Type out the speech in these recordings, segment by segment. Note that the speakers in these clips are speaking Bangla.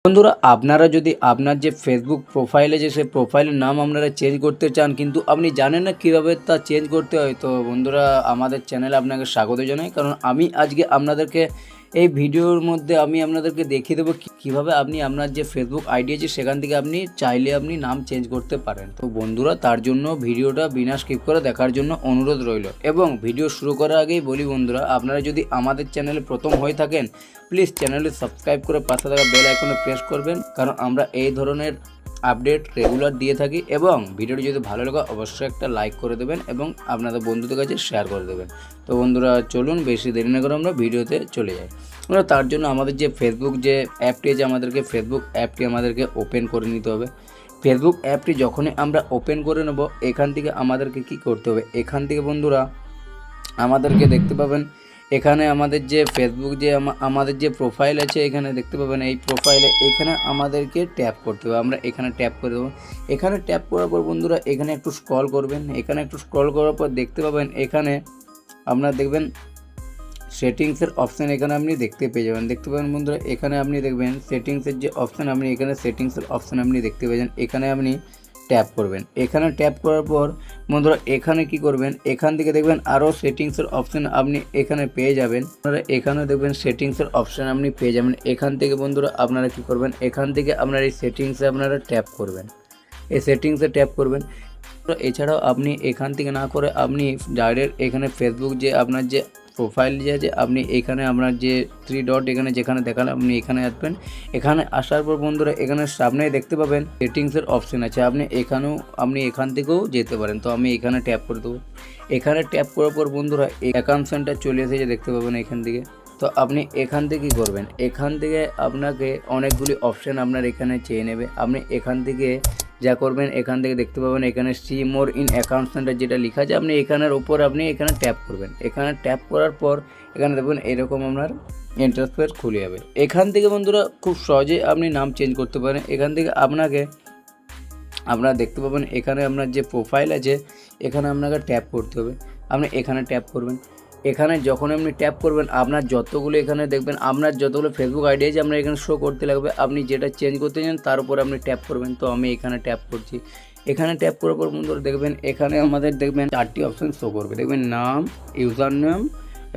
বন্ধুরা আপনারা যদি আপনার যে ফেসবুক প্রোফাইল আছে সেই প্রোফাইলের নাম আপনারা চেঞ্জ করতে চান কিন্তু আপনি জানেন না কীভাবে তা চেঞ্জ করতে হয়, তো বন্ধুরা আমাদের চ্যানেলে আপনাকে স্বাগত জানাই। কারণ আমি আজকে আপনাদেরকে এই ভিডিওর মধ্যে আমি আপনাদেরকে দেখিয়ে দেবো কীভাবে আপনি আপনার যে ফেসবুক আইডি আছে সেখান থেকে আপনি চাইলে আপনি নাম চেঞ্জ করতে পারেন। তো বন্ধুরা তার জন্য ভিডিওটা বিনা স্কিপ করে দেখার জন্য অনুরোধ রইল। এবং ভিডিও শুরু করার আগেই বলি বন্ধুরা, আপনারা যদি আমাদের চ্যানেলে প্রথম হয়ে থাকেন প্লিজ চ্যানেলটি সাবস্ক্রাইব করে পাশে থাকা বেল আইকনে প্রেস করবেন, কারণ আমরা এই ধরনের আপডেট রেগুলার দিয়ে থাকি। এবং ভিডিওটি যদি ভালো লাগে অবশ্যই একটা লাইক করে দেবেন এবং আপনাদের বন্ধুদের কাছে শেয়ার করে দেবেন। তো বন্ধুরা চলুন বেশি দেরি না করে আমরা ভিডিওতে চলে যাই। আমরা তার জন্য আমাদের যে ফেসবুক যে অ্যাপটি আছে আমাদেরকে ফেসবুক অ্যাপটি আমাদেরকে ওপেন করে নিতে হবে। ফেসবুক অ্যাপটি যখনই আমরা ওপেন করে নেব এখান থেকে আমাদেরকে কি করতে হবে, এখান থেকে বন্ধুরা আমাদেরকে দেখতে পাবেন এখানে আমাদের যে ফেসবুক যে আমাদের যে প্রোফাইল আছে এখানে দেখতে পাবেন এই প্রোফাইলে এখানে আমাদেরকে ট্যাপ করতে হবে। আমরা এখানে ট্যাপ করে দেবো। এখানে ট্যাপ করার পর বন্ধুরা এখানে একটু স্ক্রল করবেন। এখানে একটু স্ক্রল করার পর দেখতে পাবেন এখানে আপনারা দেখবেন সেটিংসের অপশান এখানে আপনি দেখতে পেয়ে যাবেন। দেখতে পাবেন বন্ধুরা এখানে আপনি দেখবেন সেটিংসের যে অপশান আপনি এখানে সেটিংসের অপশান আপনি দেখতে পেয়ে যান। এখানে আপনি ট্যাপ করবেন। এখানে ট্যাপ করার পর বন্ধুরা এখানে কি করবেন, এখান থেকে দেখবেন আরও সেটিংসের অপশান আপনি এখানে পেয়ে যাবেন। আপনারা এখানে দেখবেন সেটিংসের অপশান আপনি পেয়ে যাবেন। এখান থেকে বন্ধুরা আপনারা কি করবেন, এখান থেকে আপনারা এই সেটিংসে আপনারা ট্যাপ করবেন। এই সেটিংসে ট্যাপ করবেন। এছাড়াও আপনি এখান থেকে না করে আপনি ডাইরেক্ট এখানে ফেসবুক যে আপনার যে প্রোফাইল যে আছে আপনি এখানে আপনার যে 3 ডট এখানে যেখানে দেখালে আপনি এখানে আসবেন। এখানে আসার পর বন্ধুরা এখানে সামনেই দেখতে পাবেন সেটিংসের অপশান আছে, আপনি এখান থেকেও যেতে পারেন। তো আমি এখানে ট্যাপ করে দেবো। এখানে ট্যাপ করার পর বন্ধুরা এই অ্যাকাউন্ট সেন্টার চলে এসেছে দেখতে পাবেন এখান থেকে। তো আপনি এখান থেকে কী করবেন, এখান থেকে আপনাকে অনেকগুলি অপশান আপনার এখানে চেয়ে নেবে। আপনি এখান থেকে যা করবেন এখান থেকে দেখতে পাবেন এখানে see more in account centre যেটা লেখা আছে আপনি এখানের উপর আপনি এখানে ট্যাপ করবেন। এখানে ট্যাপ করার পর এখানে দেখবেন এরকম আপনার ইন্টারফেস খুলে যাবে। এখান থেকে বন্ধুরা খুব সহজে আপনি নাম চেঞ্জ করতে পারেন। এখান থেকে আপনারা দেখতে পাবেন এখানে আপনার যে প্রোফাইল আছে এখানে আপনাকে ট্যাপ করতে হবে। আপনি এখানে ট্যাপ করবেন। এখানে যখন আপনি ট্যাপ করবেন আপনার যতগুলো এখানে দেখবেন আপনার যতগুলো ফেসবুক আইডি আছে আপনার এখানে শো করতে লাগবে। আপনি যেটা চেঞ্জ করতে চান তার উপর আপনি ট্যাপ করবেন। তো আমি এখানে ট্যাপ করছি। এখানে ট্যাপ করার পর বন্ধুরা দেখবেন এখানে আমাদের দেখবেন 4টি অপশান শো করবে। দেখবেন নাম, ইউজার নেম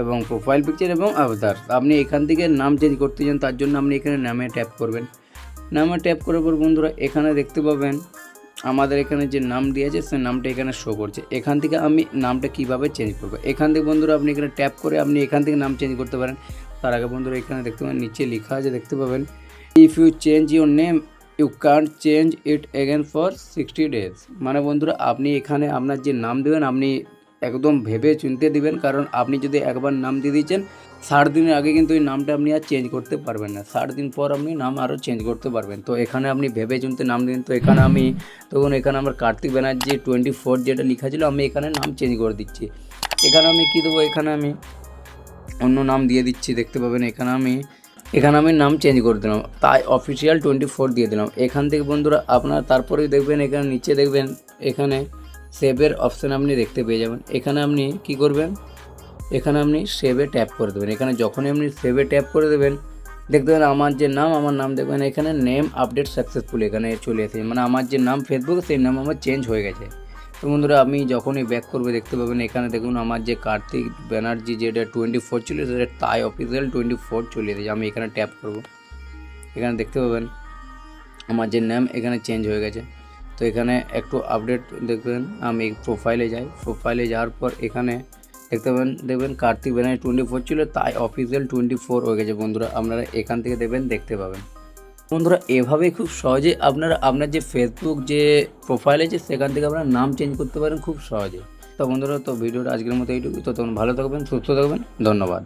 এবং প্রোফাইল পিকচার এবং আদার্স। আপনি এখান থেকে নাম চেঞ্জ করতে চান তার জন্য আপনি এখানে নামে ট্যাপ করবেন। নামে ট্যাপ করার পর বন্ধুরা এখানে দেখতে পাবেন আমাদের এখানে যে নাম দিয়েছে সেই নামটা এখানে শো করছে। এখান থেকে আমি নামটা কিভাবে চেঞ্জ করবো, এখান থেকে বন্ধুরা আপনি এখানে ট্যাপ করে আপনি এখান থেকে নাম চেঞ্জ করতে পারেন। তার আগে বন্ধুরা এখানে দেখতে পাবেন নিচে লেখা আছে দেখতে পাবেন if you change your name you can't change it again for 60 days. মানে বন্ধুরা আপনি এখানে আপনার যে নাম দেবেন আপনি একদম ভেবে চিনতে দিবেন, কারণ আপনি যদি একবার নাম দিয়ে দিয়েছেন 60 দিনের আগে কিন্তু এই নামটা আপনি আর চেঞ্জ করতে পারবেন না। 60 দিন পর আপনি নাম আরও চেঞ্জ করতে পারবেন। তো এখানে আপনি ভেবে চিনতে নাম দিন। তো এখানে এখানে আমার কার্তিক ব্যানার্জি 24 যেটা লেখা ছিল আমি এখানে নাম চেঞ্জ করে দিচ্ছি। এখানে আমি কী দেবো, এখানে আমি অন্য নাম দিয়ে দিচ্ছি। দেখতে পাবেন এখানে আমি নাম চেঞ্জ করে দিলাম, তাই অফিসিয়াল 24 দিয়ে দিলাম। এখান থেকে বন্ধুরা আপনার তারপরেই দেখবেন এখানে নিচে দেখবেন এখানে সেভের অপশান আপনি দেখতে পেয়ে যাবেন। এখানে আপনি কি করবেন, এখানে আপনি সেভে ট্যাপ করে দেবেন। এখানে যখনই আপনি সেভে ট্যাপ করে দেবেন দেখতে পাবেন আমার নাম দেখবেন এখানে নেম আপডেট সাকসেসফুল এখানে চলে এসেছে। মানে আমার যে নাম ফেসবুক সেই নাম আমার চেঞ্জ হয়ে গেছে। তো বন্ধুরা আমি যখনই ব্যাক করবে দেখতে পাবেন এখানে দেখুন আমার যে কার্তিক ব্যানার্জি যেটা 24 ছিল সেটা তাই অফিসিয়াল 24 চলে এসেছে। আমি এখানে ট্যাপ করব। এখানে দেখতে পাবেন আমার যে নাম এখানে চেঞ্জ হয়ে গেছে। তো এখানে একটু আপডেট দেখবেন, আমি প্রোফাইলে যাই। প্রোফাইলে যাওয়ার পর এখানে দেখবেন কার্তিক ব্যানার্জি 24 ছিল তাই অফিসিয়াল 24 হয়ে গেছে। বন্ধুরা আপনারা এখান থেকে দেখতে পাবেন। বন্ধুরা এভাবে খুব সহজে আপনারা আপনার যে ফেসবুক যে প্রোফাইল আছে সেখান থেকে আপনারা নাম চেঞ্জ করতে পারেন খুব সহজে। তো বন্ধুরা ভিডিওটা আজকের মতো এইটুকু। তো তখন ভালো থাকবেন, সুস্থ থাকবেন, ধন্যবাদ।